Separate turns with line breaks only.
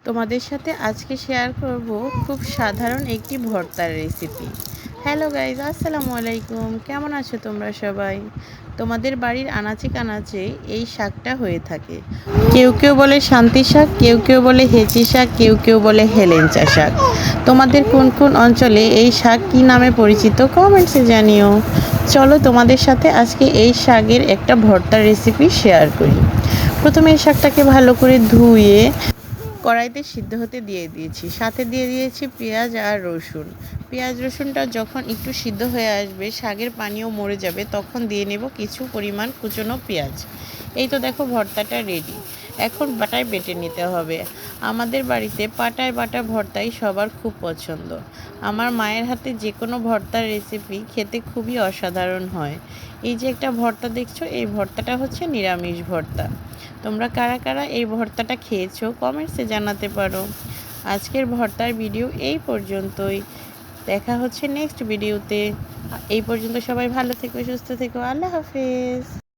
তোমাদের সাথে আজকে শেয়ার করব খুব সাধারণ একটি ভর্তার রেসিপি। হ্যালো গাইজ, আসসালামু আলাইকুম। কেমন আছো তোমরা সবাই? তোমাদের বাড়ির আনাচে কানাচে এই শাকটা হয়ে থাকে। কেউ কেউ বলে শান্তি শাক, কেউ কেউ বলে হেঁচি শাক, কেউ কেউ বলে হেলেঞ্চা শাক। তোমাদের কোন কোন অঞ্চলে এই শাক কী নামে পরিচিত কমেন্টসে জানিও। চলো তোমাদের সাথে আজকে এই শাকের একটা ভর্তার রেসিপি শেয়ার করি। প্রথমে এই শাকটাকে ভালো করে ধুয়ে কড়াইতে সিদ্ধ হতে দিয়ে দিয়েছি, সাথে দিয়ে দিয়েছি পেঁয়াজ আর রসুন। পেঁয়াজ রসুনটা যখন একটু সিদ্ধ হয়ে আসবে, শাকের পানিও মরে যাবে, তখন দিয়ে নেব কিছু পরিমাণ কুচনো পেঁয়াজ। এই তো দেখো ভর্তাটা রেডি। এখন বাটায় বেটে নিতে হবে। আমাদের বাড়িতে পাটায় বাটা ভর্তাই সবার খুব পছন্দ। আমার মায়ের হাতে যে কোনো ভর্তার রেসিপি খেতে খুবই অসাধারণ হয়। এই যে একটা ভর্তা দেখছো, এই ভর্তাটা হচ্ছে নিরামিষ ভর্তা। তোমরা কারা কারা এই ভর্তাটা খেয়েছো কমেন্টসে জানাতে পারো। আজকের ভর্তার ভিডিও এই পর্যন্তই। দেখা হচ্ছে নেক্সট ভিডিওতে। এই পর্যন্ত সবাই ভালো থেকো, সুস্থ থেকো। আল্লাহ হাফেজ।